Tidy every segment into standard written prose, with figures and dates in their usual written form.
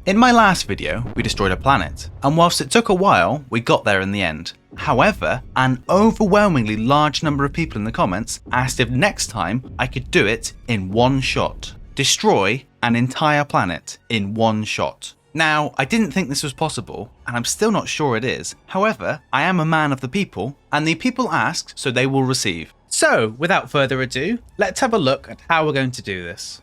In my last video, we destroyed a planet, and whilst it took a while, we got there in the end. However, an overwhelmingly large number of people in the comments asked if next time I could do it in one shot. Destroy an entire planet in one shot. Now, I didn't think this was possible, and I'm still not sure it is. However, I am a man of the people, and the people ask, so they will receive. So, without further ado, let's have a look at how we're going to do this.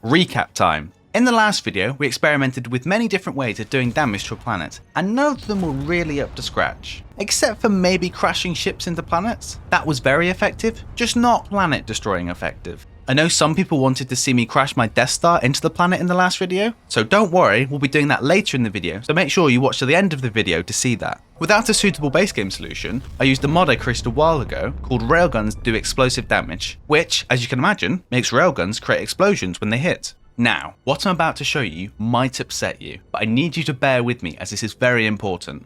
Recap time. In the last video, we experimented with many different ways of doing damage to a planet, and none of them were really up to scratch. Except for maybe crashing ships into planets. That was very effective, just not planet destroying effective. I know some people wanted to see me crash my Death Star into the planet in the last video, so don't worry, we'll be doing that later in the video, so make sure you watch to the end of the video to see that. Without a suitable base game solution, I used a mod I created a while ago called Railguns Do Explosive Damage, which, as you can imagine, makes railguns create explosions when they hit. Now, what I'm about to show you might upset you, but I need you to bear with me as this is very important.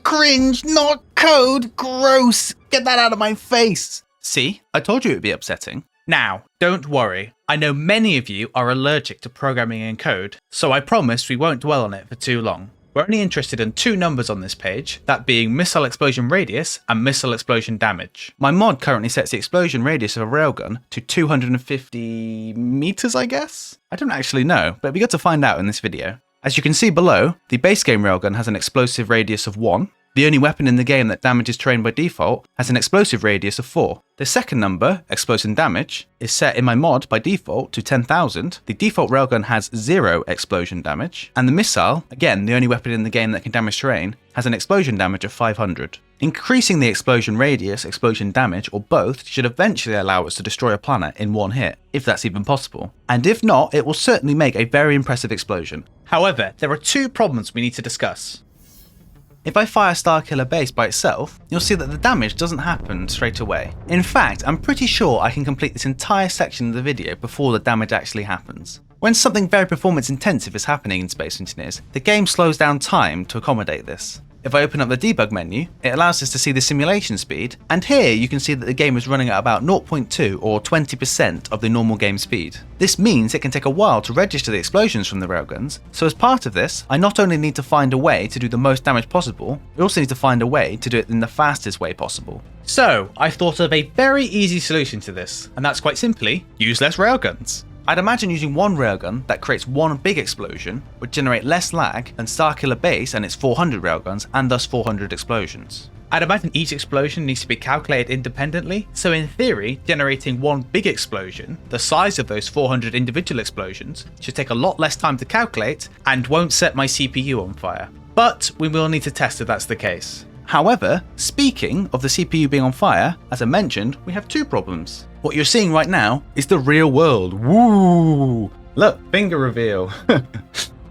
Cringe, not code, gross, get that out of my face. See, I told you it would be upsetting. Now, don't worry, I know many of you are allergic to programming in code, so I promise we won't dwell on it for too long. We're only interested in two numbers on this page, that being missile explosion radius and missile explosion damage. My mod currently sets the explosion radius of a railgun to 250 meters, I guess? I don't actually know, but it'd be good to find out in this video. As you can see below, the base game railgun has an explosive radius of 1. The only weapon in the game that damages terrain by default has an explosive radius of 4. The second number, explosion damage, is set in my mod by default to 10,000. The default railgun has 0 explosion damage, and the missile, again the only weapon in the game that can damage terrain, has an explosion damage of 500. Increasing the explosion radius, explosion damage, or both should eventually allow us to destroy a planet in one hit, if that's even possible. And if not, it will certainly make a very impressive explosion. However, there are two problems we need to discuss. If I fire Starkiller Base by itself, you'll see that the damage doesn't happen straight away. In fact, I'm pretty sure I can complete this entire section of the video before the damage actually happens. When something very performance intensive is happening in Space Engineers, the game slows down time to accommodate this. If I open up the debug menu, it allows us to see the simulation speed, and here you can see that the game is running at about 0.2 or 20% of the normal game speed. This means it can take a while to register the explosions from the railguns, so as part of this, I not only need to find a way to do the most damage possible, we also need to find a way to do it in the fastest way possible. So, I thought of a very easy solution to this, and that's quite simply, use less railguns. I'd imagine using one railgun that creates one big explosion would generate less lag than Starkiller Base and its 400 railguns and thus 400 explosions. I'd imagine each explosion needs to be calculated independently, so in theory, generating one big explosion, the size of those 400 individual explosions, should take a lot less time to calculate and won't set my CPU on fire. But we will need to test if that's the case. However, speaking of the CPU being on fire, as I mentioned, we have two problems. What you're seeing right now is the real world. Woo! Look, finger reveal.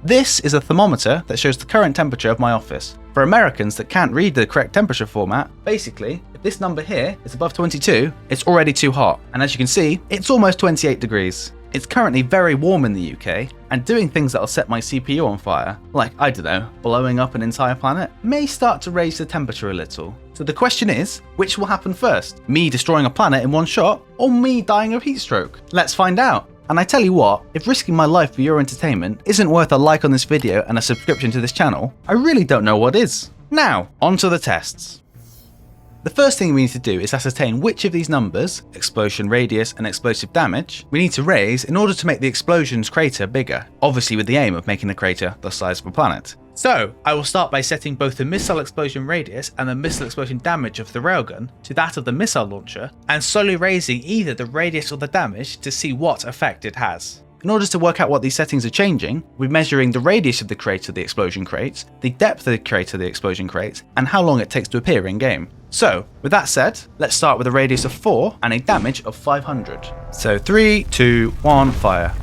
This is a thermometer that shows the current temperature of my office. For Americans that can't read the correct temperature format, basically, if this number here is above 22, it's already too hot. And as you can see, it's almost 28 degrees. It's currently very warm in the UK, and doing things that'll set my CPU on fire, like, I don't know, blowing up an entire planet, may start to raise the temperature a little. So the question is, which will happen first? Me destroying a planet in one shot, or me dying of heat stroke? Let's find out. And I tell you what, if risking my life for your entertainment isn't worth a like on this video and a subscription to this channel, I really don't know what is. Now, on to the tests. The first thing we need to do is ascertain which of these numbers, explosion radius and explosive damage, we need to raise in order to make the explosion's crater bigger, obviously with the aim of making the crater the size of a planet. So, I will start by setting both the missile explosion radius and the missile explosion damage of the railgun to that of the missile launcher, and slowly raising either the radius or the damage to see what effect it has. In order to work out what these settings are changing, we're measuring the radius of the crater the explosion creates, the depth of the crater the explosion creates, and how long it takes to appear in game. So, with that said, let's start with a radius of 4 and a damage of 500. So 3, 2, 1, fire.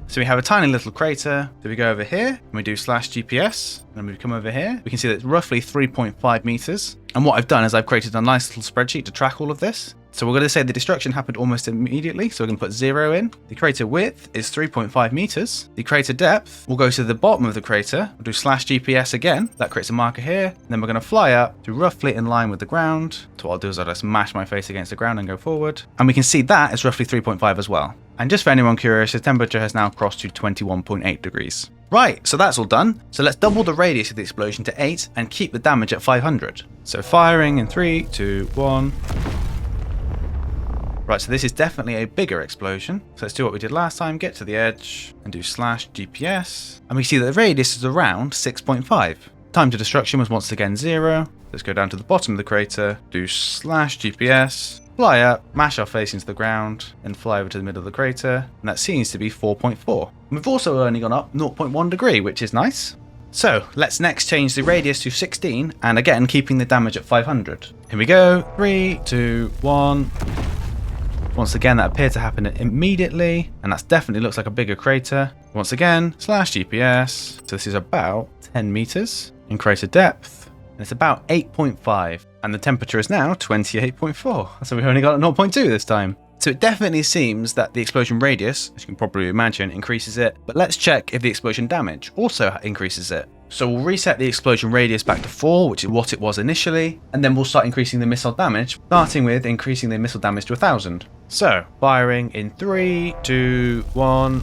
So we have a tiny little crater. So we go over here and we do /GPS, and then we come over here. We can see that it's roughly 3.5 meters. And what I've done is I've created a nice little spreadsheet to track all of this. So we're going to say the destruction happened almost immediately. So we're going to put 0 in. The crater width is 3.5 meters. The crater depth will go to the bottom of the crater. We'll do /GPS again. That creates a marker here. And then we're going to fly up to roughly in line with the ground. So what I'll do is I'll just mash my face against the ground and go forward. And we can see that is roughly 3.5 as well. And just for anyone curious, the temperature has now crossed to 21.8 degrees. Right, so that's all done. So let's double the radius of the explosion to 8 and keep the damage at 500. So firing in 3, 2, 1. Right, so this is definitely a bigger explosion. So let's do what we did last time, get to the edge and do /GPS. And we see that the radius is around 6.5. Time to destruction was once again 0. Let's go down to the bottom of the crater, do /GPS. Fly up, mash our face into the ground, and fly over to the middle of the crater, and that seems to be 4.4. We've also only gone up 0.1 degree, which is nice. So let's next change the radius to 16, and again keeping the damage at 500. Here we go, 3, 2, 1. Once again, that appeared to happen immediately, and that definitely looks like a bigger crater. Once again, /GPS. So this is about 10 meters in crater depth, and it's about 8.5. And the temperature is now 28.4. So we've only got 0.2 this time. So it definitely seems that the explosion radius, as you can probably imagine, increases it. But let's check if the explosion damage also increases it. So we'll reset the explosion radius back to 4, which is what it was initially. And then we'll start increasing the missile damage, starting with increasing the missile damage to 1,000. So firing in 3, 2, 1.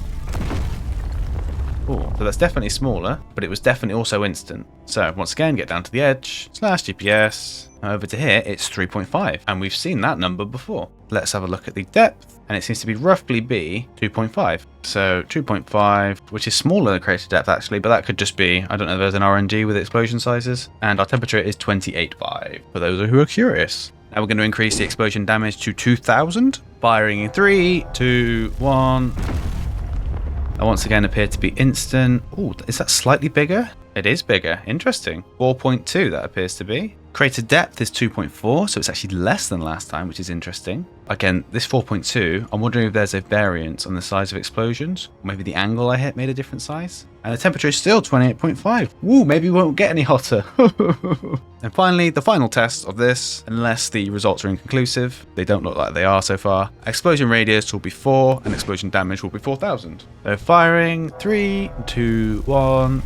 Ooh, so that's definitely smaller, but it was definitely also instant. So once again, get down to the edge, /GPS. Over to here, it's 3.5, and we've seen that number before. Let's have a look at the depth, and it seems to be roughly be 2.5. So 2.5, which is smaller than crater depth actually, but that could just be, I don't know, there's an RNG with explosion sizes. And our temperature is 28.5, for those who are curious. Now we're going to increase the explosion damage to 2,000. Firing in 3, 2, 1. That once again appeared to be instant. Oh, is that slightly bigger? It is bigger. Interesting. 4.2 that appears to be. Crater depth is 2.4, so it's actually less than last time, which is interesting. Again, this 4.2, I'm wondering if there's a variance on the size of explosions. Maybe the angle I hit made a different size. And the temperature is still 28.5. Woo, maybe we won't get any hotter. And finally, the final test of this, unless the results are inconclusive, they don't look like they are so far. Explosion radius will be 4, and explosion damage will be 4,000. So firing, 3, 2, 1.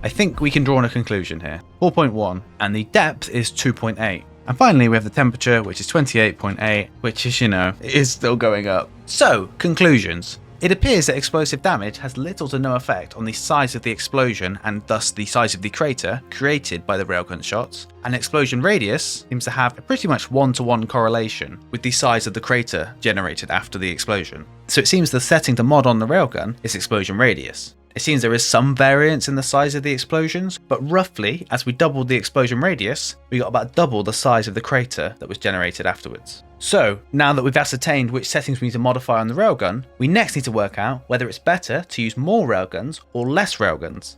I think we can draw on a conclusion here. 4.1, and the depth is 2.8. And finally, we have the temperature, which is 28.8, which is, it is still going up. So, conclusions. It appears that explosive damage has little to no effect on the size of the explosion and thus the size of the crater created by the railgun shots. And explosion radius seems to have a pretty much 1-to-1 correlation with the size of the crater generated after the explosion. So it seems the setting to mod on the railgun is explosion radius. It seems there is some variance in the size of the explosions, but roughly, as we doubled the explosion radius, we got about double the size of the crater that was generated afterwards. So, now that we've ascertained which settings we need to modify on the railgun, we next need to work out whether it's better to use more railguns or less railguns.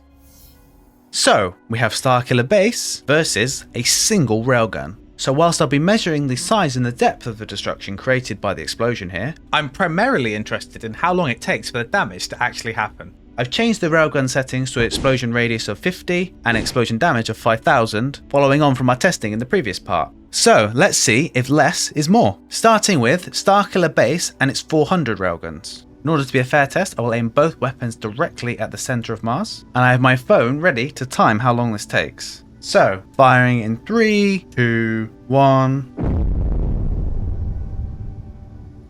So, we have Starkiller Base versus a single railgun. So whilst I'll be measuring the size and the depth of the destruction created by the explosion here, I'm primarily interested in how long it takes for the damage to actually happen. I've changed the railgun settings to an explosion radius of 50 and explosion damage of 5,000, following on from our testing in the previous part. So let's see if less is more. Starting with Starkiller Base and its 400 railguns. In order to be a fair test, I will aim both weapons directly at the centre of Mars, and I have my phone ready to time how long this takes. So, firing in 3, 2, 1...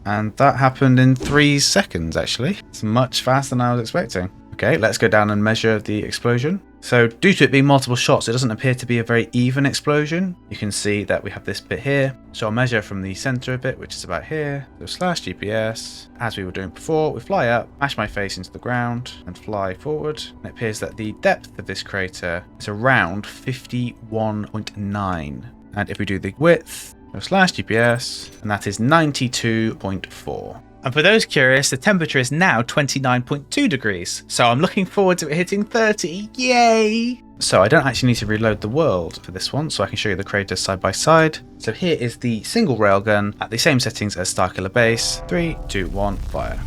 And that happened in 3 seconds, actually. It's much faster than I was expecting. Okay, let's go down and measure the explosion. So due to it being multiple shots, it doesn't appear to be a very even explosion. You can see that we have this bit here. So I'll measure from the center of it, which is about here. So /GPS, as we were doing before, we fly up, mash my face into the ground and fly forward. And it appears that the depth of this crater is around 51.9. And if we do the width, /GPS, and that is 92.4. And for those curious, the temperature is now 29.2 degrees, so I'm looking forward to it hitting 30, yay! So I don't actually need to reload the world for this one, so I can show you the craters side by side. So here is the single railgun at the same settings as Starkiller Base. 3, 2, 1, fire.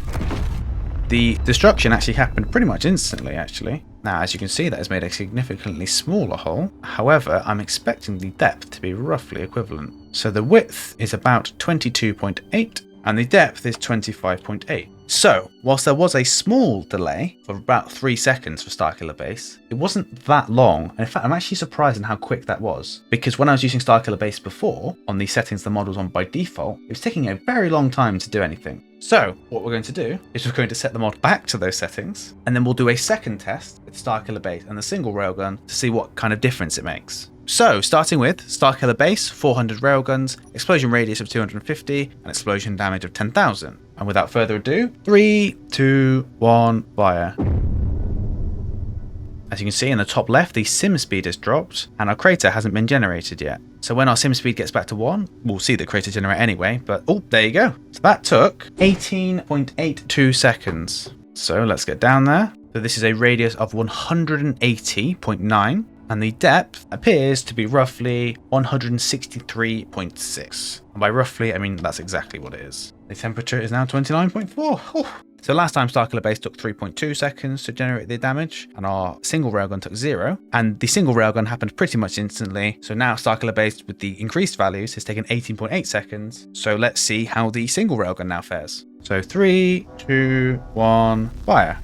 the destruction actually happened pretty much instantly, actually. Now, as you can see, that has made a significantly smaller hole. However, I'm expecting the depth to be roughly equivalent. So the width is about 22.8 and the depth is 25.8. So, whilst there was a small delay of about 3 seconds for Starkiller Base, it wasn't that long. And in fact, I'm actually surprised in how quick that was. Because when I was using Starkiller Base before, on the settings the mod was on by default, it was taking a very long time to do anything. So, what we're going to do is we're going to set the mod back to those settings, and then we'll do a second test with Starkiller Base and the single railgun to see what kind of difference it makes. So, starting with Starkiller Base, 400 railguns, explosion radius of 250, and explosion damage of 10,000. And without further ado, 3, 2, 1, fire. As you can see in the top left, the sim speed has dropped, and our crater hasn't been generated yet. So when our sim speed gets back to 1, we'll see the crater generate anyway, but oh, there you go. So that took 18.82 seconds. So let's get down there. So this is a radius of 180.9. And the depth appears to be roughly 163.6. And by roughly, I mean that's exactly what it is. The temperature is now 29.4. So last time Starkiller Base took 3.2 seconds to generate the damage, and our single railgun took 0. And the single railgun happened pretty much instantly. So now Starkiller Base with the increased values has taken 18.8 seconds. So let's see how the single railgun now fares. So 3, 2, 1, fire.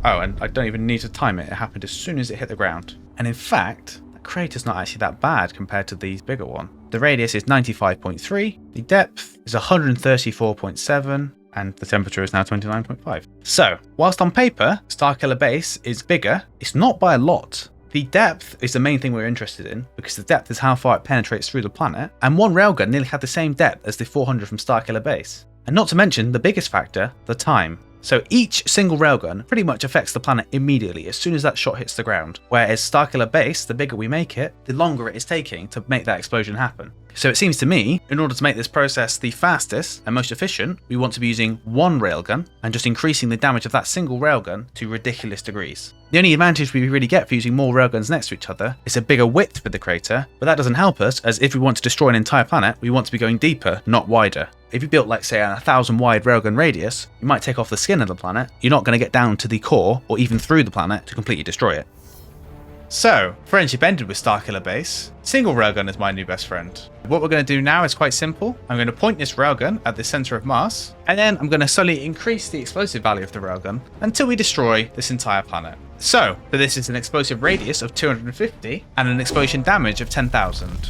Oh, and I don't even need to time it. It happened as soon as it hit the ground. And in fact, the crater's not actually that bad compared to the bigger one. The radius is 95.3, the depth is 134.7, and the temperature is now 29.5. So, whilst on paper, Starkiller Base is bigger, it's not by a lot. The depth is the main thing we're interested in, because the depth is how far it penetrates through the planet, and one railgun nearly had the same depth as the 400 from Starkiller Base. And not to mention, the biggest factor, the time. So each single railgun pretty much affects the planet immediately as soon as that shot hits the ground, whereas Starkiller Base, the bigger we make it, the longer it is taking to make that explosion happen. So it seems to me, in order to make this process the fastest and most efficient, we want to be using one railgun and just increasing the damage of that single railgun to ridiculous degrees. The only advantage we really get for using more railguns next to each other is a bigger width for the crater, but that doesn't help us, as if we want to destroy an entire planet, we want to be going deeper, not wider. If you built like say a 1,000 wide railgun radius, you might take off the skin of the planet, you're not going to get down to the core or even through the planet to completely destroy it. So, friendship ended with Starkiller Base. Single railgun is my new best friend. What we're going to do now is quite simple. I'm going to point this railgun at the center of Mars, and then I'm going to slowly increase the explosive value of the railgun until we destroy this entire planet. So, for this is an explosive radius of 250 and an explosion damage of 10,000.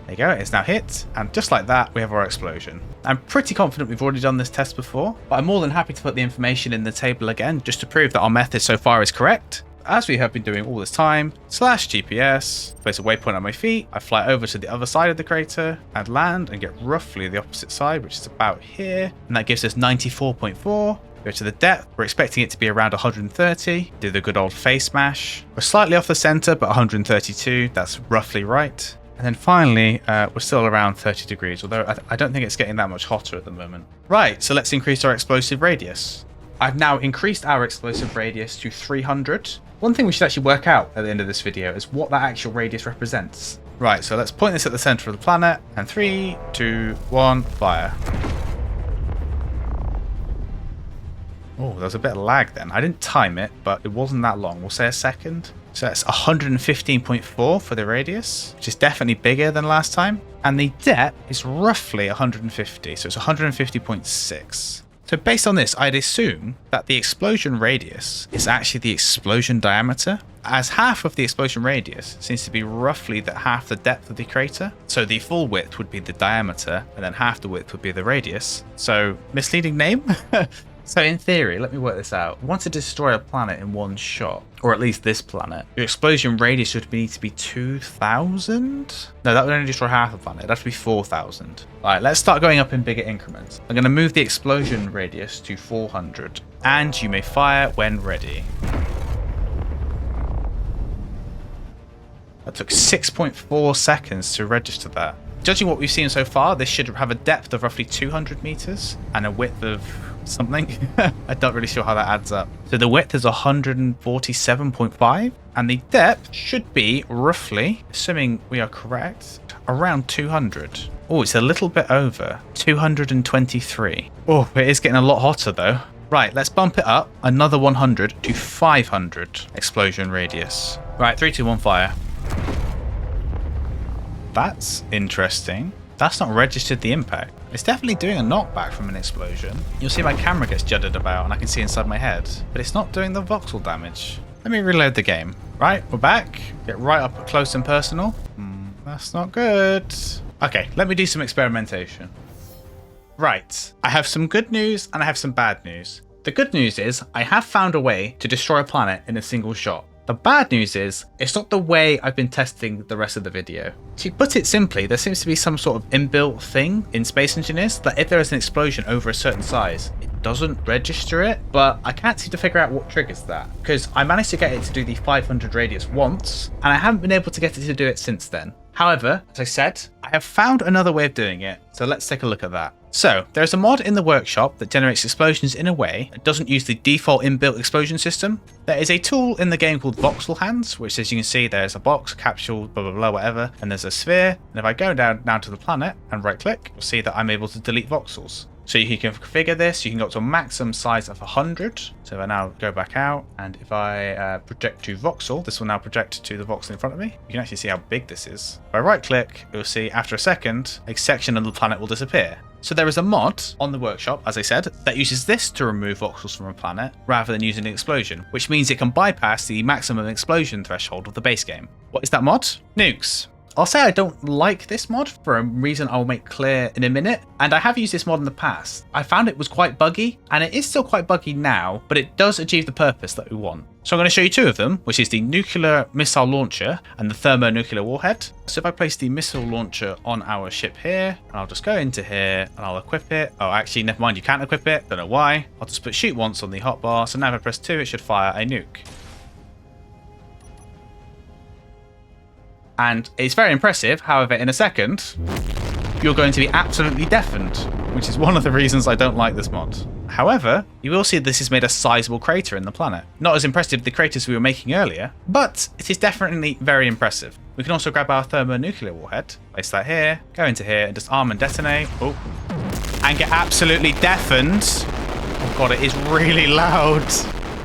There you go, it's now hit, and just like that, we have our explosion. I'm pretty confident we've already done this test before, but I'm more than happy to put the information in the table again, just to prove that our method so far is correct. As we have been doing all this time, /GPS, place a waypoint on my feet, I fly over to the other side of the crater, and land and get roughly the opposite side, which is about here, and that gives us 94.4. Go to the depth, we're expecting it to be around 130, do the good old face mash. We're slightly off the center, but 132, that's roughly right. And then finally, we're still around 30 degrees, although I don't think it's getting that much hotter at the moment. Right, so let's increase our explosive radius. I've now increased our explosive radius to 300. One thing we should actually work out at the end of this video is what that actual radius represents. Right, so let's point this at the center of the planet, and 3, 2, 1, fire. Oh, there was a bit of lag then. I didn't time it, but it wasn't that long. We'll say a second. So that's 115.4 for the radius, which is definitely bigger than last time. And the depth is roughly 150, so it's 150.6. So based on this, I'd assume that the explosion radius is actually the explosion diameter, as half of the explosion radius seems to be roughly half the depth of the crater. So the full width would be the diameter, and then half the width would be the radius. So misleading name? So in theory, let me work this out. We want to destroy a planet in one shot, or at least this planet. Your explosion radius would need to be 2,000? No, that would only destroy half the planet. It'd have to be 4,000. All right, let's start going up in bigger increments. I'm going to move the explosion radius to 400, and you may fire when ready. That took 6.4 seconds to register that. Judging what we've seen so far, this should have a depth of roughly 200 meters and a width of something. I'm not really sure how that adds up. So the width is 147.5 and the depth should be roughly, assuming we are correct, around 200. Oh, it's a little bit over 223. Oh, it is getting a lot hotter though. Right, let's bump it up another 100 to 500 explosion radius. Right, 3, 2, 1, fire. That's interesting. That's not registered the impact. It's definitely doing a knockback from an explosion. You'll see my camera gets juddered about and I can see inside my head, but it's not doing the voxel damage. Let me reload the game. Right, we're back. Get right up close and personal. That's not good. Okay, let me do some experimentation. Right, I have some good news and I have some bad news. The good news is I have found a way to destroy a planet in a single shot. The bad news is, it's not the way I've been testing the rest of the video. To put it simply, there seems to be some sort of inbuilt thing in Space Engineers that if there is an explosion over a certain size, it doesn't register it, but I can't seem to figure out what triggers that, because I managed to get it to do the 500 radius once, and I haven't been able to get it to do it since then. However, as I said, I have found another way of doing it, so let's take a look at that. So, there's a mod in the workshop that generates explosions in a way that doesn't use the default inbuilt explosion system. There is a tool in the game called voxel hands, which as you can see there's a box, capsule, blah blah blah, whatever, and there's a sphere, and if I go down to the planet and right click, you'll see that I'm able to delete voxels. So you can configure this, you can go up to a maximum size of 100. So if I now go back out, and if I project to voxel, this will now project to the voxel in front of me. You can actually see how big this is. If I right click, you'll see after a second, a section of the planet will disappear. So there is a mod on the workshop, as I said, that uses this to remove voxels from a planet, rather than using an explosion, which means it can bypass the maximum explosion threshold of the base game. What is that mod? Nukes. I'll say I don't like this mod for a reason I'll make clear in a minute, and I have used this mod in the past. I found it was quite buggy, and it is still quite buggy now, but it does achieve the purpose that we want. So I'm going to show you two of them, which is the nuclear missile launcher and the thermonuclear warhead. So if I place the missile launcher on our ship here, and I'll just go into here and I'll equip it. Oh, actually, never mind, you can't equip it. Don't know why. I'll just put shoot once on the hotbar. So now if I press 2, it should fire a nuke. And it's very impressive. However, in a second, you're going to be absolutely deafened, which is one of the reasons I don't like this mod. However, you will see this has made a sizable crater in the planet. Not as impressive as the craters we were making earlier, but it is definitely very impressive. We can also grab our thermonuclear warhead, place that here, go into here and just arm and detonate. Oh, and get absolutely deafened. Oh god, it is really loud.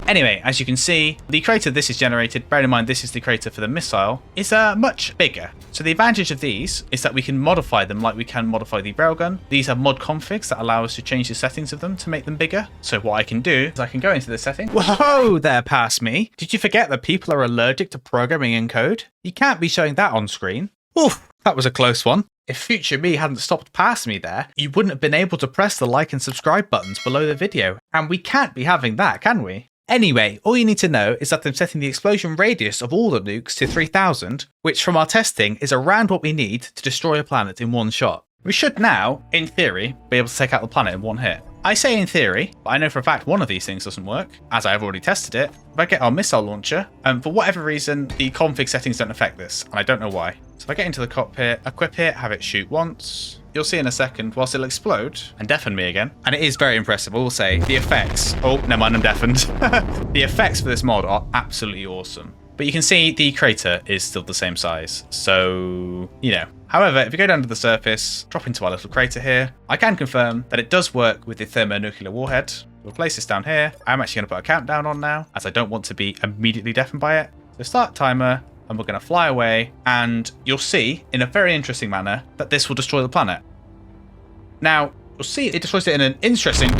Anyway, as you can see, the crater this is generated, bear in mind this is the crater for the missile, is much bigger. So the advantage of these is that we can modify them like we can modify the railgun. These have mod configs that allow us to change the settings of them to make them bigger. So what I can do is I can go into the setting. Whoa there, past me. Did you forget that people are allergic to programming in code? You can't be showing that on screen. Oof, that was a close one. If future me hadn't stopped past me there, you wouldn't have been able to press the like and subscribe buttons below the video. And we can't be having that, can we? Anyway, all you need to know is that I'm setting the explosion radius of all the nukes to 3000, which from our testing is around what we need to destroy a planet in one shot. We should now, in theory, be able to take out the planet in one hit. I say in theory, but I know for a fact one of these things doesn't work, as I have already tested it. If I get our missile launcher, for whatever reason, the config settings don't affect this, and I don't know why. So if I get into the cockpit, equip it, have it shoot once, you'll see in a second, whilst it'll explode and deafen me again. And it is very impressive, I will say. The effects, oh, never mind, I'm deafened. The effects for this mod are absolutely awesome. But you can see the crater is still the same size, so, you know. However, if you go down to the surface, drop into our little crater here, I can confirm that it does work with the thermonuclear warhead. We'll place this down here. I'm actually going to put a countdown on now, as I don't want to be immediately deafened by it. So start timer, and we're going to fly away, and you'll see, in a very interesting manner, that this will destroy the planet. Now, you'll see it destroys it in an interesting...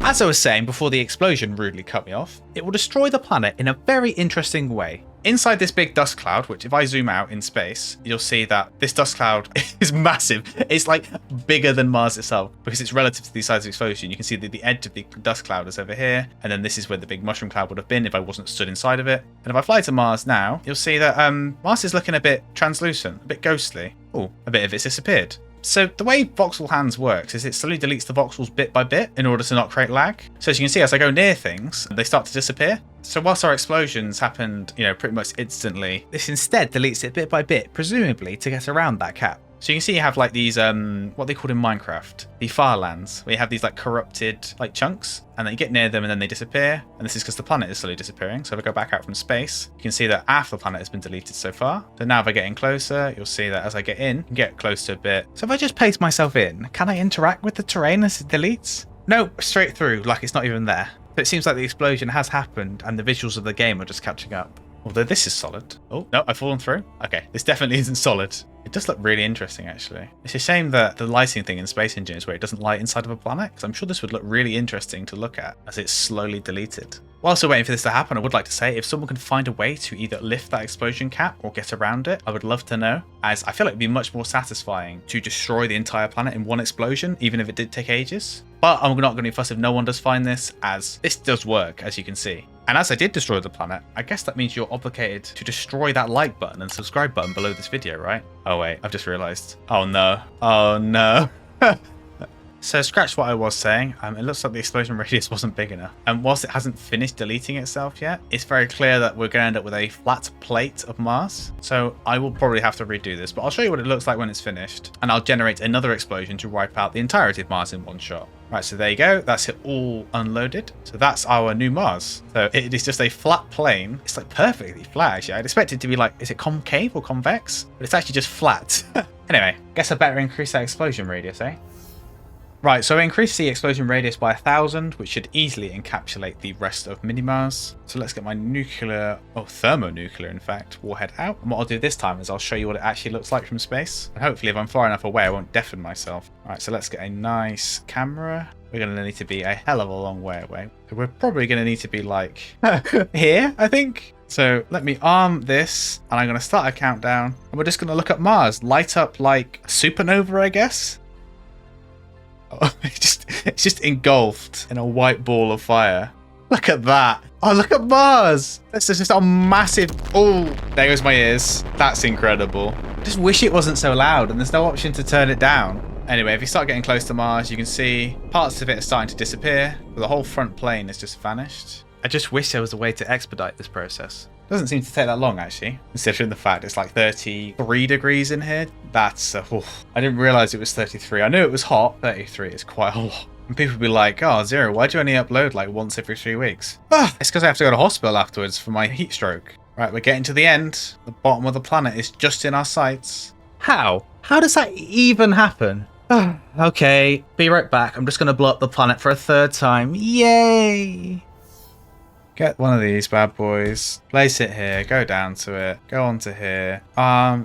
As I was saying before the explosion rudely cut me off, it will destroy the planet in a very interesting way. Inside this big dust cloud, which if I zoom out in space, you'll see that this dust cloud is massive. It's like bigger than Mars itself because it's relative to the size of the explosion. You can see that the edge of the dust cloud is over here, and then this is where the big mushroom cloud would have been if I wasn't stood inside of it. And if I fly to Mars now, you'll see that Mars is looking a bit translucent, a bit ghostly. Oh, a bit of it's disappeared. So the way voxel hands works is it slowly deletes the voxels bit by bit in order to not create lag. So as you can see, as I go near things, they start to disappear. So whilst our explosions happened, pretty much instantly, this instead deletes it bit by bit, presumably to get around that cap. So you can see you have like these, what they call in Minecraft, the firelands, where you have these like corrupted like chunks, and then you get near them and then they disappear. And this is because the planet is slowly disappearing. So if I go back out from space, you can see that half the planet has been deleted so far. So now if I get in closer, you'll see that as I get in, you get close to a bit. So if I just place myself in, can I interact with the terrain as it deletes? No, straight through, like it's not even there. But it seems like the explosion has happened and the visuals of the game are just catching up. Although this is solid. Oh, no, I've fallen through. Okay, this definitely isn't solid. It does look really interesting, actually. It's a shame that the lighting thing in Space Engine is where it doesn't light inside of a planet, because I'm sure this would look really interesting to look at as it's slowly deleted. Whilst we're waiting for this to happen, I would like to say if someone can find a way to either lift that explosion cap or get around it, I would love to know, as I feel like it'd be much more satisfying to destroy the entire planet in one explosion, even if it did take ages. But I'm not going to fuss if no one does find this, as this does work, as you can see. And as I did destroy the planet, I guess that means you're obligated to destroy that like button and subscribe button below this video, right? Oh wait, I've just realized. Oh no. Oh no. So scratch what I was saying, it looks like the explosion radius wasn't big enough. And whilst it hasn't finished deleting itself yet, it's very clear that we're going to end up with a flat plate of Mars. So I will probably have to redo this, but I'll show you what it looks like when it's finished. And I'll generate another explosion to wipe out the entirety of Mars in one shot. Right, so there you go. That's it all unloaded. So that's our new Mars. So it is just a flat plane. It's like perfectly flat, actually. I'd expect it to be like, is it concave or convex? But it's actually just flat. Anyway, guess I better increase that explosion radius, eh? Right, so increase the explosion radius by 1,000, which should easily encapsulate the rest of Mini-Mars. So let's get my thermonuclear, in fact, warhead out. And what I'll do this time is I'll show you what it actually looks like from space. And hopefully if I'm far enough away, I won't deafen myself. All right, so let's get a nice camera. We're going to need to be a hell of a long way away. So we're probably going to need to be like here, I think. So let me arm this, and I'm going to start a countdown. And we're just going to look at Mars, light up like a supernova, I guess. Oh, it's just engulfed in a white ball of fire. Look at that. Oh, look at Mars. This is just a massive... Oh, there goes my ears. That's incredible. I just wish it wasn't so loud and there's no option to turn it down. Anyway, if you start getting close to Mars, you can see parts of it are starting to disappear. But the whole front plane has just vanished. I just wish there was a way to expedite this process. Doesn't seem to take that long, actually, considering the fact it's like 33 degrees in here. That's I didn't realize it was 33. I knew it was hot. 33 is quite a lot. And people be like, oh, Zero, why do you only upload like once every 3 weeks? It's because I have to go to hospital afterwards for my heat stroke. Right, we're getting to the end. The bottom of the planet is just in our sights. How? How does that even happen? Okay, be right back. I'm just going to blow up the planet for a third time. Yay! Get one of these bad boys, place it here, go down to it, go on to here,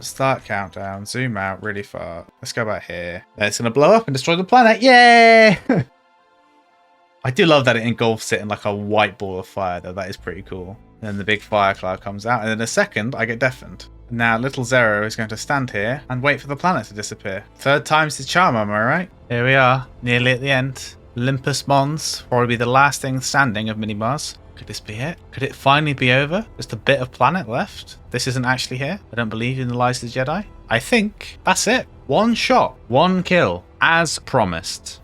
start countdown, zoom out really far. Let's go back here. Then it's going to blow up and destroy the planet. Yay! I do love that it engulfs it in like a white ball of fire, though. That is pretty cool. And then the big fire cloud comes out, and in a second, I get deafened. Now, little Zero is going to stand here and wait for the planet to disappear. Third time's the charm, am I right? Here we are, nearly at the end. Olympus Mons, probably the last thing standing of Mini-Mars. Could this be it? Could it finally be over? Just a bit of planet left? This isn't actually here? I don't believe in the lies of the Jedi. I think that's it. One shot, one kill, as promised.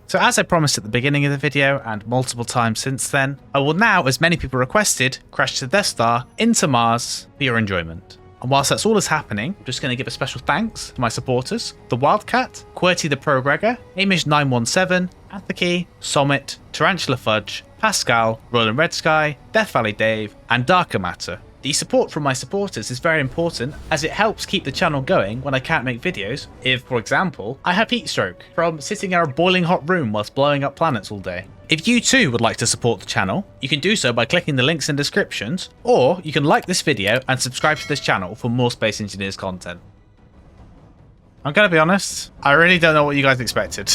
So as I promised at the beginning of the video, and multiple times since then, I will now, as many people requested, crash the Death Star into Mars for your enjoyment. And whilst that's all is happening, I'm just going to give a special thanks to my supporters, the Wildcat, QWERTY the Progregger, Amish917, Athaki, Summit, Tarantula Fudge, Pascal, Roland Red Sky, Death Valley Dave, and Darker Matter. The support from my supporters is very important as it helps keep the channel going when I can't make videos. If, for example, I have heat stroke from sitting in a boiling hot room whilst blowing up planets all day. If you too would like to support the channel, you can do so by clicking the links in descriptions, or you can like this video and subscribe to this channel for more Space Engineers content. I'm gonna be honest, I really don't know what you guys expected.